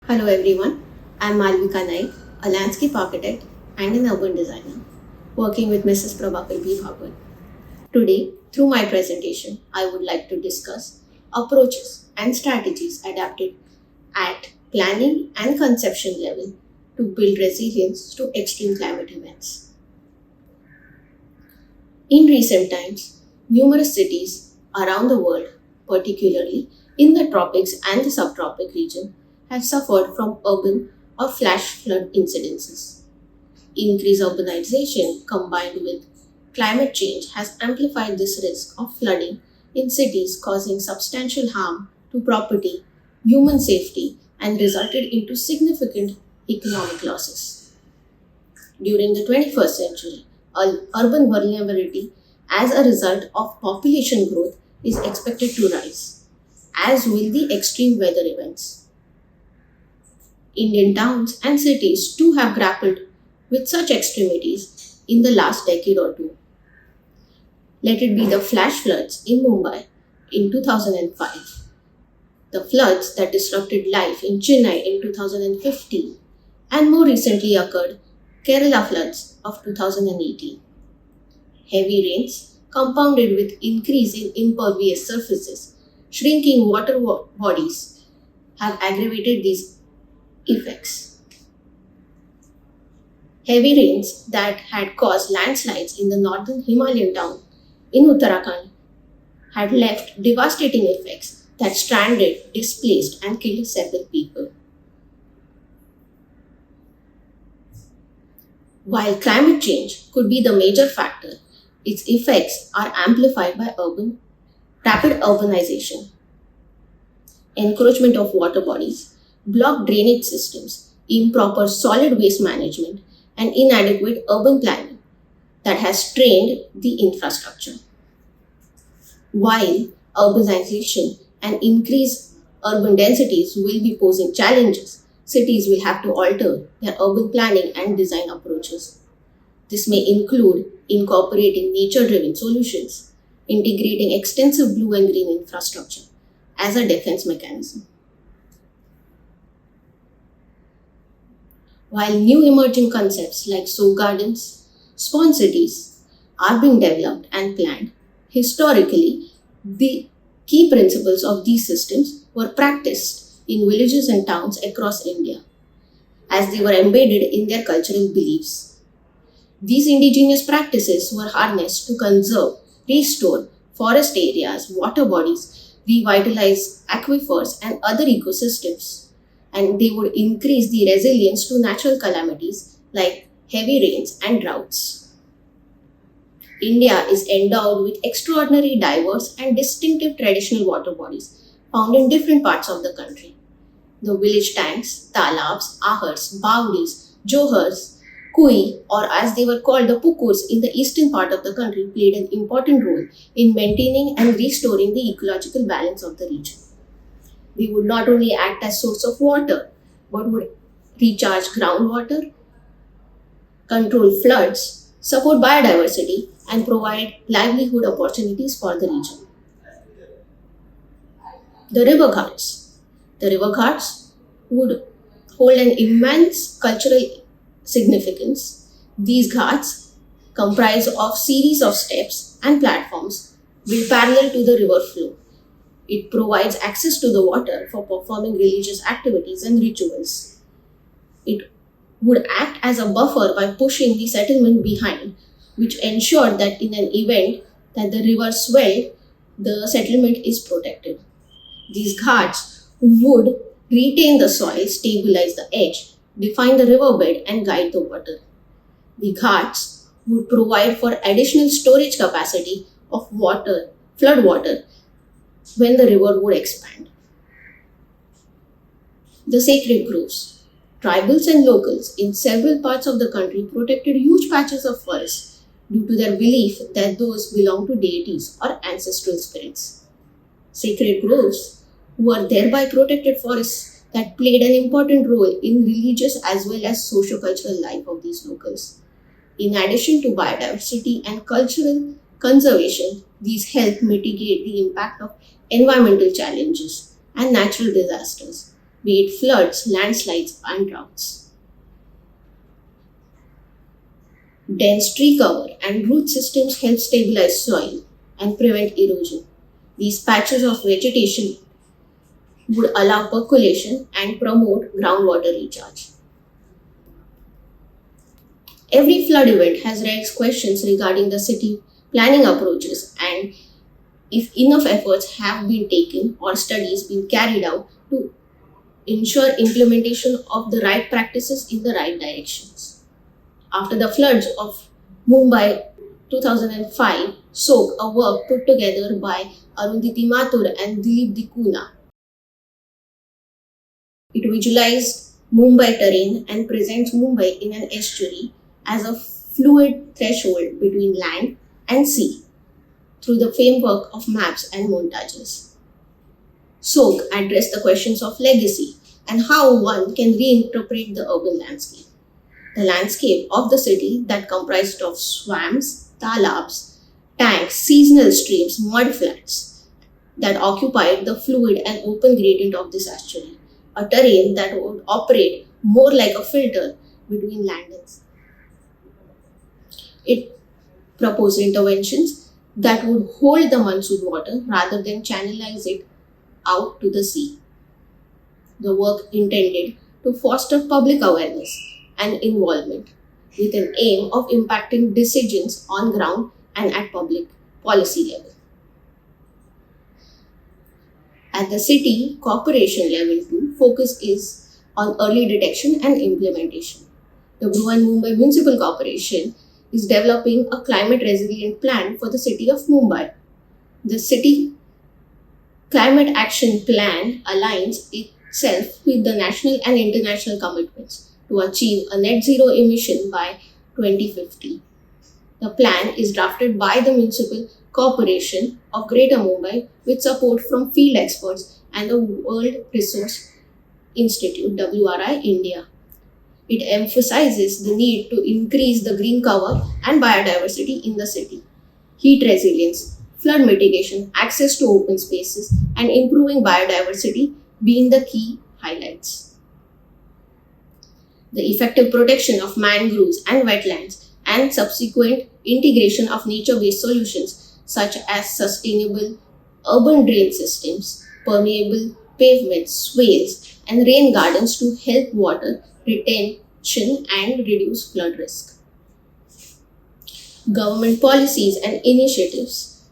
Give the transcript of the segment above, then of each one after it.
Hello everyone, I'm Malvika Naik, a landscape architect and an urban designer, working with Mrs. Prabhakar B. Bhagwat. Today, through my presentation, I would like to discuss approaches and strategies adapted at planning and conception level to build resilience to extreme climate events. In recent times, numerous cities around the world, particularly in the tropics and the subtropic region, have suffered from urban or flash flood incidences. Increased urbanization combined with climate change has amplified this risk of flooding in cities, causing substantial harm to property, human safety, and resulted into significant economic losses. During the 21st century, urban vulnerability as a result of population growth is expected to rise, as will the extreme weather events. Indian towns and cities too have grappled with such extremities in the last decade or two. Let it be the flash floods in Mumbai in 2005, the floods that disrupted life in Chennai in 2015, and more recently occurred Kerala floods of 2018. Heavy rains, compounded with increase in impervious surfaces, shrinking water bodies, have aggravated these effects. Heavy rains that had caused landslides in the northern Himalayan town in Uttarakhand had left devastating effects that stranded, displaced, and killed several people. While climate change could be the major factor, its effects are amplified by rapid urbanization, encroachment of water bodies, blocked drainage systems, improper solid waste management, and inadequate urban planning that has strained the infrastructure. While urbanization and increased urban densities will be posing challenges, cities will have to alter their urban planning and design approaches. This may include incorporating nature driven solutions, integrating extensive blue and green infrastructure as a defense mechanism. While new emerging concepts like soul gardens, spawn cities are being developed and planned, historically, the key principles of these systems were practiced in villages and towns across India as they were embedded in their cultural beliefs. These indigenous practices were harnessed to conserve, restore forest areas, water bodies, revitalize aquifers and other ecosystems, and they would increase the resilience to natural calamities like heavy rains and droughts. India is endowed with extraordinary diverse and distinctive traditional water bodies found in different parts of the country. The village tanks, talabs, ahars, bawdis, johars, kui, or as they were called the pukurs in the eastern part of the country, played an important role in maintaining and restoring the ecological balance of the region. They would not only act as source of water, but would recharge groundwater, control floods, support biodiversity, and provide livelihood opportunities for the region. The river ghats. The river ghats would hold an immense cultural significance. These ghats comprise of series of steps and platforms built parallel to the river flow. It provides access to the water for performing religious activities and rituals. It would act as a buffer by pushing the settlement behind, which ensured that in an event that the river swelled, the settlement is protected. These ghats would retain the soil, stabilize the edge, define the riverbed, and guide the water. The ghats would provide for additional storage capacity of water, flood water, when the river would expand. The sacred groves. Tribals and locals in several parts of the country protected huge patches of forest due to their belief that those belong to deities or ancestral spirits. Sacred groves were thereby protected forests that played an important role in religious as well as socio-cultural life of these locals. In addition to biodiversity and cultural conservation, these help mitigate the impact of environmental challenges and natural disasters be it floods, landslides, and droughts. Dense tree cover and root systems help stabilize soil and prevent erosion. These patches of vegetation would allow percolation and promote groundwater recharge. Every flood event has raised questions regarding the city planning approaches and if enough efforts have been taken or studies been carried out to ensure implementation of the right practices in the right directions. After the floods of Mumbai 2005, SOAK, a work put together by Arundhati Mathur and Dilip Dikuna. It visualized Mumbai terrain and presents Mumbai in an estuary as a fluid threshold between land and sea through the framework of maps and montages. SOAK addressed the questions of legacy and how one can reinterpret the urban landscape. The landscape of the city that comprised of swamps, talabs, tanks, seasonal streams, mud flats that occupied the fluid and open gradient of this estuary, a terrain that would operate more like a filter between land and sea. It proposed interventions that would hold the monsoon water rather than channelize it out to the sea. The work intended to foster public awareness and involvement with an aim of impacting decisions on ground and at public policy level. At the city corporation level too, focus is on early detection and implementation. The Mumbai Municipal Corporation is developing a climate resilient plan for the city of Mumbai. The city climate action plan aligns itself with the national and international commitments to achieve a net zero emission by 2050. The plan is drafted by the Municipal Corporation of Greater Mumbai with support from field experts and the World Resource Institute WRI India. It emphasizes the need to increase the green cover and biodiversity in the city, heat resilience, flood mitigation, access to open spaces, and improving biodiversity being the key highlights. The effective protection of mangroves and wetlands and subsequent integration of nature-based solutions such as sustainable urban drain systems, permeable pavements, swales, and rain gardens to help water retention and reduce flood risk. Government policies and initiatives.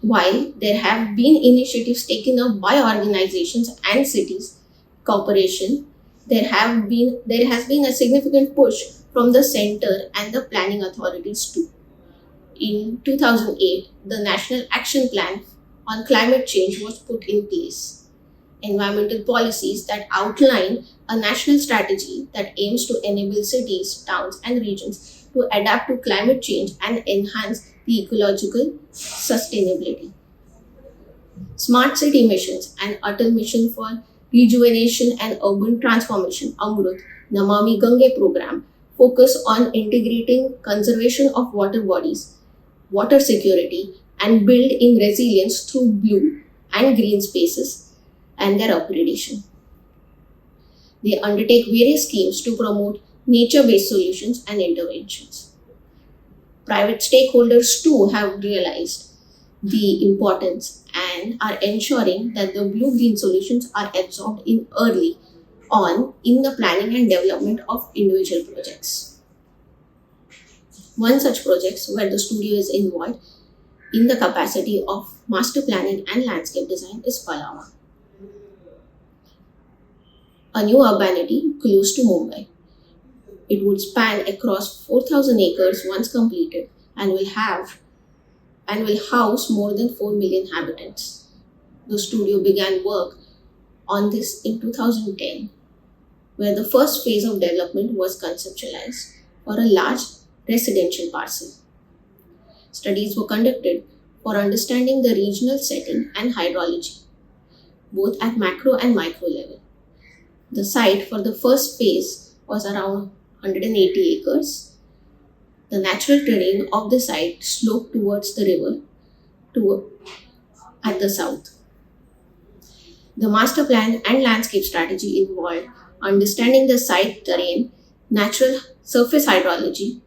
While there have been initiatives taken up by organizations and cities, corporation, there has been a significant push from the center and the planning authorities too. In 2008, the National Action Plan on Climate Change was put in place. Environmental policies that outline a national strategy that aims to enable cities, towns, and regions to adapt to climate change and enhance the ecological sustainability. Smart City Missions and Atal Mission for Rejuvenation and Urban Transformation Amrut Namami Gange program focus on integrating conservation of water bodies, water security, and build in resilience through blue and green spaces and their upgradation. They undertake various schemes to promote nature-based solutions and interventions. Private stakeholders too have realized the importance and are ensuring that the blue-green solutions are absorbed in early on in the planning and development of individual projects. One such project where the studio is involved in the capacity of master planning and landscape design is Palava, a new urbanity close to Mumbai. It would span across 4,000 acres once completed and will house more than 4 million inhabitants. The studio began work on this in 2010, where the first phase of development was conceptualized for a large residential parcel. Studies were conducted for understanding the regional setting and hydrology, both at macro and micro level. The site for the first phase was around 180 acres. The natural terrain of the site sloped towards the river at the south. The master plan and landscape strategy involved understanding the site terrain, natural surface hydrology.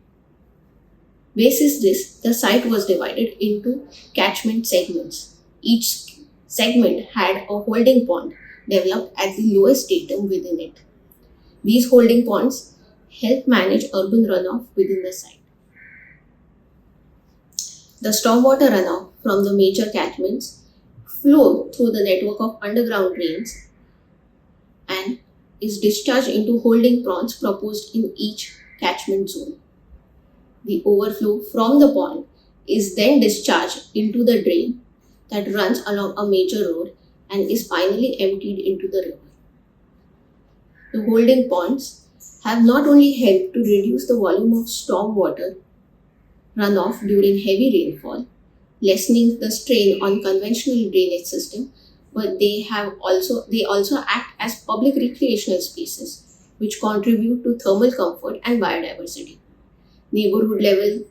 Basis this, the site was divided into catchment segments. Each segment had a holding pond developed at the lowest datum within it. These holding ponds help manage urban runoff within the site. The stormwater runoff from the major catchments flow through the network of underground drains and is discharged into holding ponds proposed in each catchment zone. The overflow from the pond is then discharged into the drain that runs along a major road and is finally emptied into the river. The holding ponds have not only helped to reduce the volume of stormwater runoff during heavy rainfall, lessening the strain on conventional drainage system, but they also act as public recreational spaces which contribute to thermal comfort and biodiversity. Neighborhood level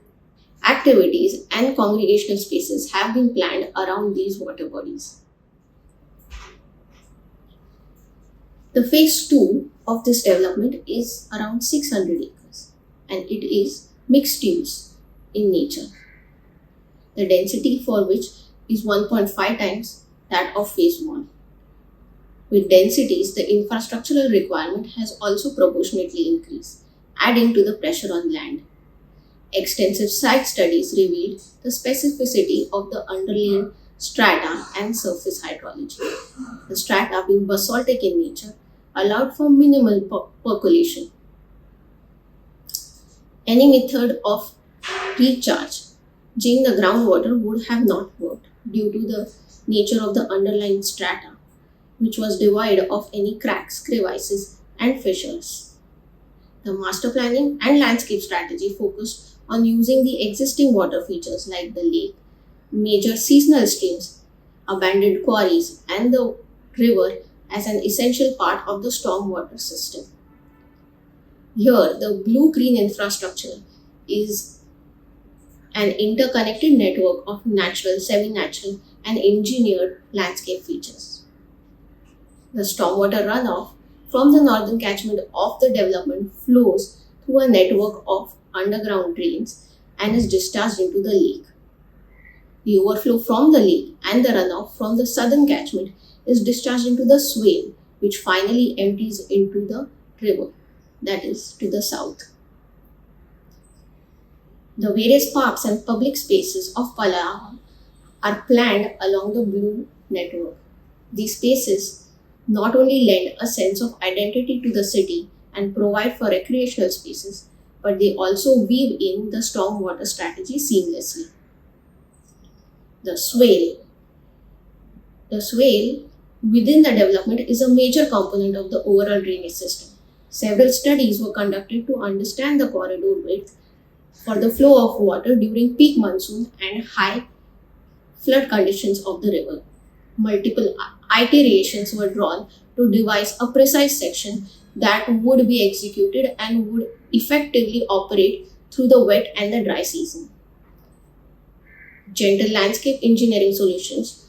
activities and congregational spaces have been planned around these water bodies. The phase 2 of this development is around 600 acres and it is mixed use in nature. The density for which is 1.5 times that of phase 1. With densities, the infrastructural requirement has also proportionately increased, adding to the pressure on land. Extensive site studies revealed the specificity of the underlying strata and surface hydrology. The strata, being basaltic in nature, allowed for minimal percolation. Any method of recharging the groundwater would have not worked due to the nature of the underlying strata, which was devoid of any cracks, crevices, and fissures. The master planning and landscape strategy focused on using the existing water features like the lake, major seasonal streams, abandoned quarries, and the river as an essential part of the stormwater system. Here, the blue-green infrastructure is an interconnected network of natural, semi-natural, and engineered landscape features. The stormwater runoff from the northern catchment of the development flows through a network of underground drains and is discharged into the lake. The overflow from the lake and the runoff from the southern catchment is discharged into the swale, which finally empties into the river, that is, to the south. The various parks and public spaces of Palawa are planned along the blue network. These spaces not only lend a sense of identity to the city and provide for recreational spaces, but they also weave in the stormwater strategy seamlessly. The swale. The swale within the development is a major component of the overall drainage system. Several studies were conducted to understand the corridor width for the flow of water during peak monsoon and high flood conditions of the river. Multiple iterations were drawn to devise a precise section that would be executed and would effectively operate through the wet and the dry season. Gentle landscape engineering solutions,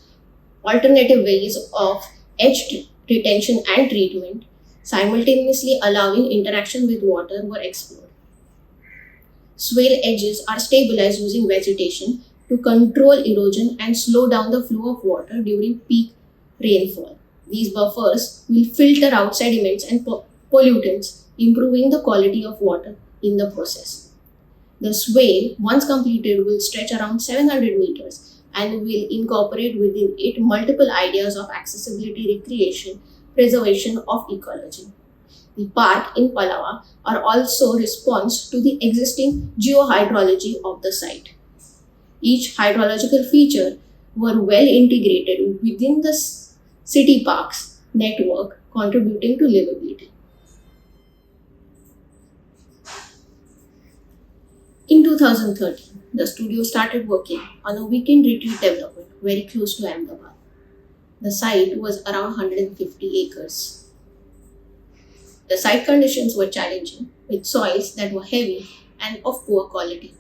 alternative ways of edge retention and treatment, simultaneously allowing interaction with water, were explored. Swale edges are stabilized using vegetation to control erosion and slow down the flow of water during peak rainfall. These buffers will filter out sediments and pollutants, improving the quality of water in the process. The swale, once completed, will stretch around 700 meters and will incorporate within it multiple ideas of accessibility, recreation, preservation of ecology. The park in Palawa are also response to the existing geohydrology of the site. Each hydrological feature were well integrated within the city parks network, contributing to livability. In 2013, the studio started working on a weekend retreat development very close to Ahmedabad. The site was around 150 acres. The site conditions were challenging, with soils that were heavy and of poor quality.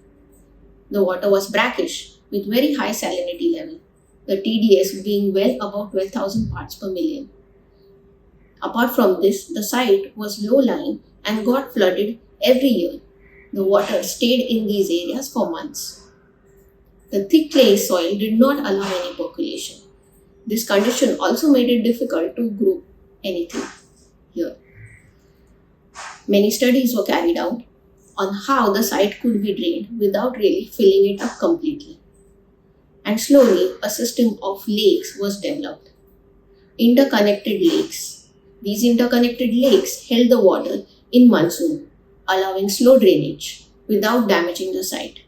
The water was brackish, with very high salinity level, the TDS being well above 12,000 parts per million. Apart from this, the site was low-lying and got flooded every year. The water stayed in these areas for months. The thick clay soil did not allow any percolation. This condition also made it difficult to grow anything here. Many studies were carried out on how the site could be drained without really filling it up completely. And slowly, a system of lakes was developed. Interconnected lakes. These interconnected lakes held the water in monsoon, allowing slow drainage without damaging the site.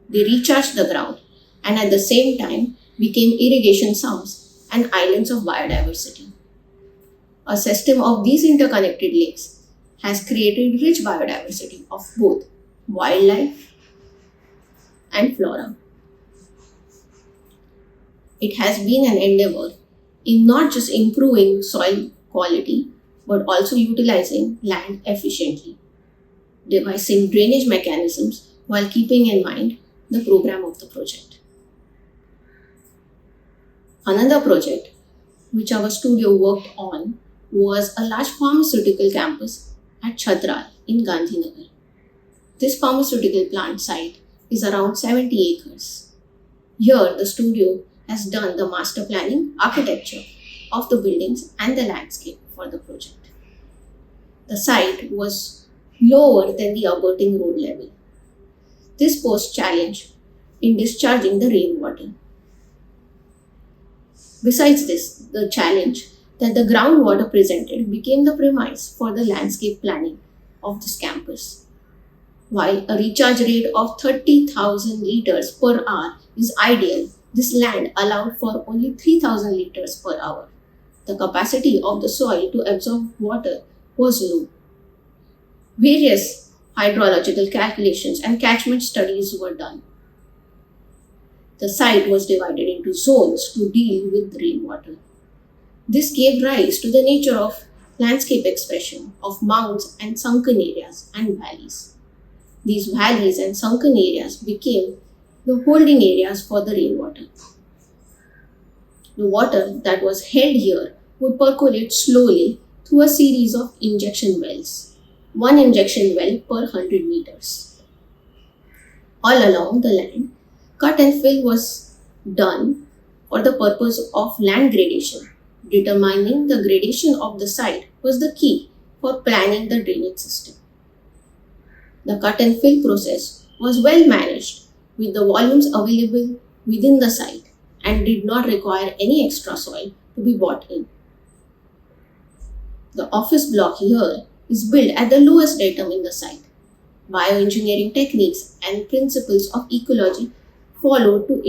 They recharged the ground and at the same time became irrigation sumps and islands of biodiversity. A system of these interconnected lakes has created rich biodiversity of both wildlife and flora. It has been an endeavor in not just improving soil quality but also utilizing land efficiently, devising drainage mechanisms while keeping in mind the program of the project. Another project which our studio worked on was a large pharmaceutical campus at Chhatral in Gandhinagar. This pharmaceutical plant site is around 70 acres. Here, the studio has done the master planning, architecture of the buildings and the landscape for the project. The site was lower than the abutting road level. This posed challenge in discharging the rainwater. Besides this, the challenge that the groundwater presented became the premise for the landscape planning of this campus. While a recharge rate of 30,000 liters per hour is ideal, this land allowed for only 3,000 liters per hour. The capacity of the soil to absorb water was low. Various hydrological calculations and catchment studies were done. The site was divided into zones to deal with rainwater. This gave rise to the nature of landscape expression of mounds and sunken areas and valleys. These valleys and sunken areas became the holding areas for the rainwater. The water that was held here would percolate slowly through a series of injection wells, one injection well per 100 meters. All along the land, cut and fill was done for the purpose of land gradation. Determining the gradation of the site was the key for planning the drainage system. The cut and fill process was well managed with the volumes available within the site and did not require any extra soil to be bought in. The office block here is built at the lowest datum in the site. Bioengineering techniques and principles of ecology follow to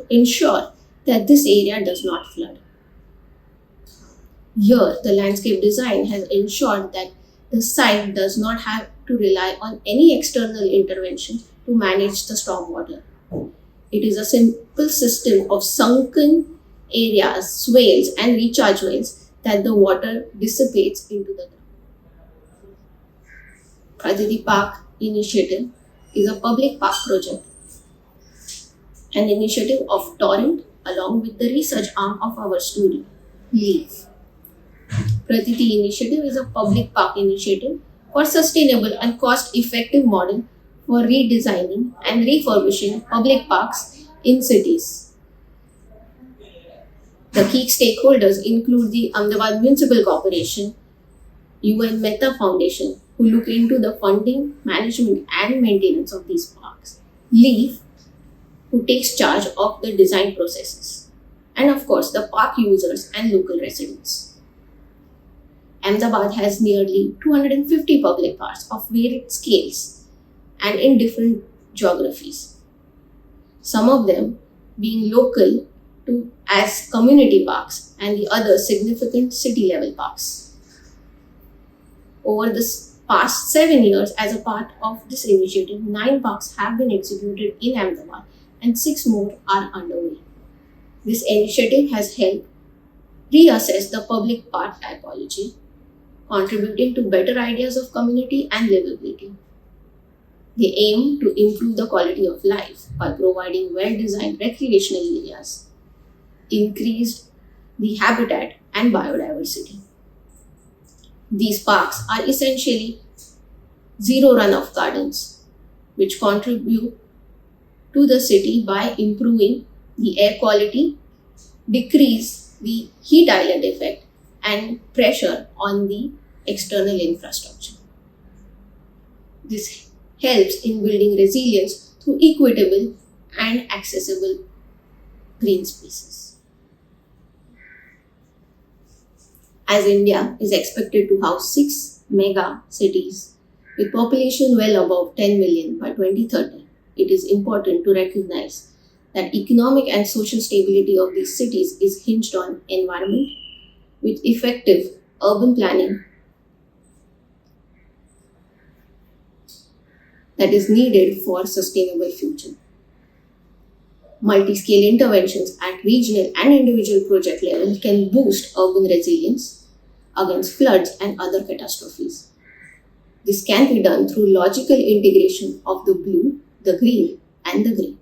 ensure that this area does not flood. Here, the landscape design has ensured that the site does not have to rely on any external intervention to manage the stormwater. It is a simple system of sunken areas, swales, and recharge wells that the water dissipates into the ground. Praditi Park Initiative is a public park project, an initiative of Torrent along with the research arm of our studio, LEAF. Praditi Initiative is a public park initiative for sustainable and cost-effective model for redesigning and refurbishing public parks in cities. The key stakeholders include the Ahmedabad Municipal Corporation, UN Mehta Foundation, who look into the funding, management and maintenance of these parks, LEAF, who takes charge of the design processes, and of course the park users and local residents. Ahmedabad has nearly 250 public parks of varied scales and in different geographies. Some of them being local to as community parks and the other significant city level parks. Over the past 7 years as a part of this initiative, 9 parks have been executed in Ahmedabad and 6 more are underway. This initiative has helped reassess the public park typology, contributing to better ideas of community and livability. They aim to improve the quality of life by providing well-designed recreational areas, increased the habitat and biodiversity. These parks are essentially zero runoff gardens, which contribute to the city by improving the air quality, decrease the heat island effect, and pressure on the external infrastructure. This helps in building resilience through equitable and accessible green spaces. As India is expected to house 6 mega cities with population well above 10 million by 2030, it is important to recognize that economic and social stability of these cities is hinged on environment with effective urban planning that is needed for sustainable future. Multi-scale interventions at regional and individual project level can boost urban resilience against floods and other catastrophes. This can be done through logical integration of the blue, the green, and the grey.